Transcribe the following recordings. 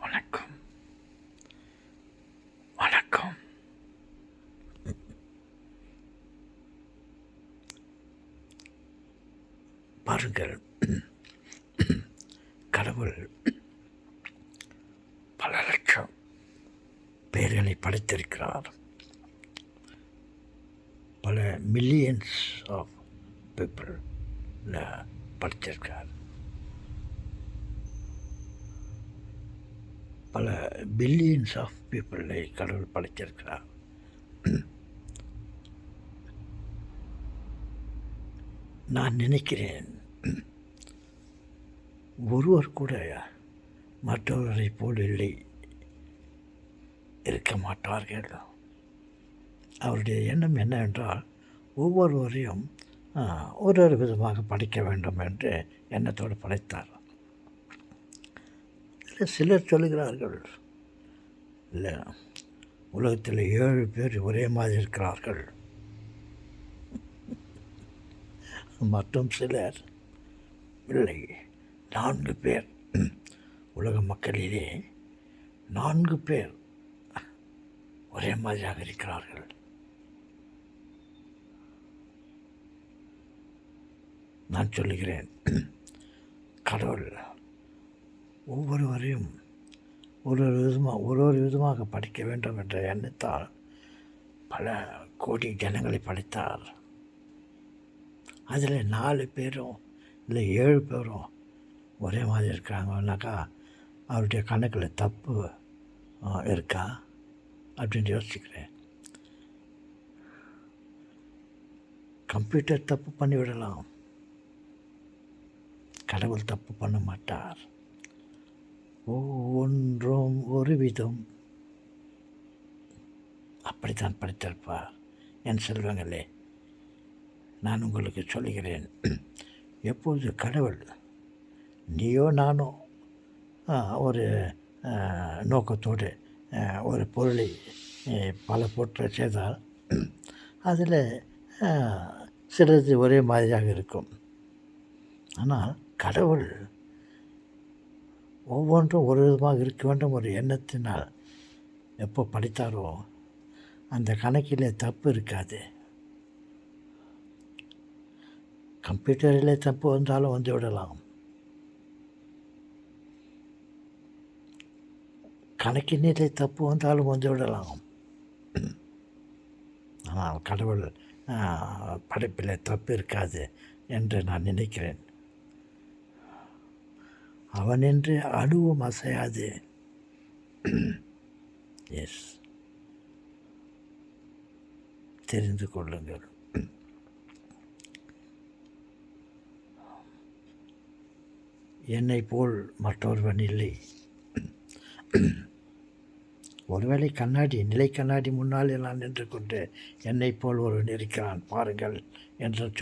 வணக்கம், வணக்கம். பாருங்கள், கடவுள் பல லட்சம் பேர்களை படைத்திருக்கிறார். பல மில்லியன்ஸ் ஆஃப் பீப்புள் படைத்திருக்கிறார். பல பில்லியன்ஸ் ஆஃப் பீப்புளை கடவுள் படைத்திருக்கிறார். நான் நினைக்கிறேன், ஒருவர் கூட மற்றவரை போல் இல்லை இருக்க மாட்டார்கள். அவருடைய எண்ணம் என்னவென்றால், ஒவ்வொருவரையும் ஒரு ஒரு விதமாக படைக்க வேண்டும் என்று எண்ணத்தோடு படைத்தார். சிலர் சொல்லுகிறார்கள், இல்லை, உலகத்தில் 7 பேர் ஒரே மாதிரி இருக்கிறார்கள். மற்றும் சிலர், இல்லை, 4 பேர், உலக மக்களிலே 4 பேர் ஒரே மாதிரியாக இருக்கிறார்கள். நான் சொல்லுகிறேன், கடவுள் ஒவ்வொருவரையும் ஒரு ஒரு விதமாக படிக்க வேண்டும் என்ற எண்ணத்தால் பல கோடி ஜனங்களை படைத்தார். அதில் 4 பேரும் இல்லை 7 பேரும் ஒரே மாதிரி இருக்காங்கன்னாக்கா அவருடைய கணக்கில் தப்பு இருக்கா அப்படின்னு யோசிக்கிறேன். கம்ப்யூட்டர் தப்பு பண்ணிவிடலாம், கடவுள் தப்பு பண்ண மாட்டார். ஒவ்வொன்றும் ஒரு விதம், அப்படித்தான் படைத்திருப்பார். என் செல்வங்களே, நான் உங்களுக்கு சொல்லுகிறேன், எப்பொழுது கடவுள் நீயோ நானோ ஒரு நோக்கத்தோடு ஒரு பொருளை பல பொருட்களை செய்தால் அதில் சிலது ஒரே மாதிரியாக இருக்கும். ஆனால் கடவுள் ஒவ்வொன்றும் ஒரு விதமாக இருக்க வேண்டும் ஒரு எண்ணத்தினால் எப்போ படித்தாரோ அந்த கணக்கிலே தப்பு இருக்காது. கம்ப்யூட்டரில் தப்பு வந்தாலும் வந்து விடலாம், கணக்கினிலே தப்பு வந்தாலும் வந்து விடலாம். ஆனால் கடவுள் படைப்பில் தப்பு இருக்காது என்று நான் நினைக்கிறேன். அவன் என்று அணுவும் அசையாது. எஸ், தெரிந்து கொள்ளுங்கள். என்னை போல் மற்றொருவன் இல்லை. ஒருவேளை நிலை கண்ணாடி முன்னால் நான் நின்று கொண்டு என்னை போல் ஒருவன் இருக்கிறான் பாருங்கள் என்று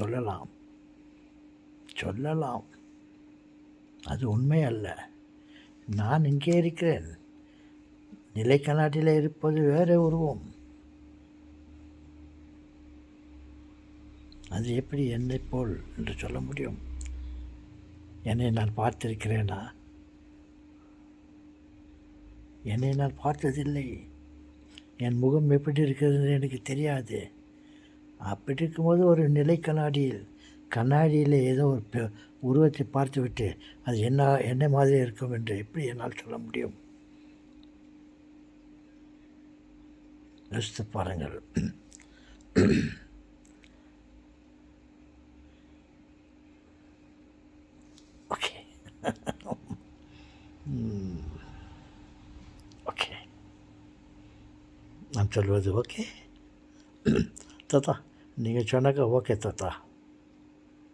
சொல்லலாம். அது உண்மை அல்ல. நான் இங்கே இருக்கிறேன். நிலை கண்ணாடியில் இருப்பது வேறு உருவம். அது எப்படி என்னை போல் என்று சொல்ல முடியும்? என்னை நான் பார்த்திருக்கிறேனா? என்னை நான் பார்த்ததில்லை. என் முகம் எப்படி இருக்கிறது எனக்கு தெரியாது. அப்படி இருக்கும்போது ஒரு நிலை கண்ணாடியில் ஏதோ ஒரு உருவத்தை பார்த்துவிட்டு அது என்ன மாதிரி இருக்கும் என்று எப்படி என்னால் சொல்ல முடியும்? யோசித்து பாருங்கள். ஓகே ஓகே, நான் சொல்வது ஓகே தாத்தா, நீங்கள் சொன்னாக்கா ஓகே தாத்தா.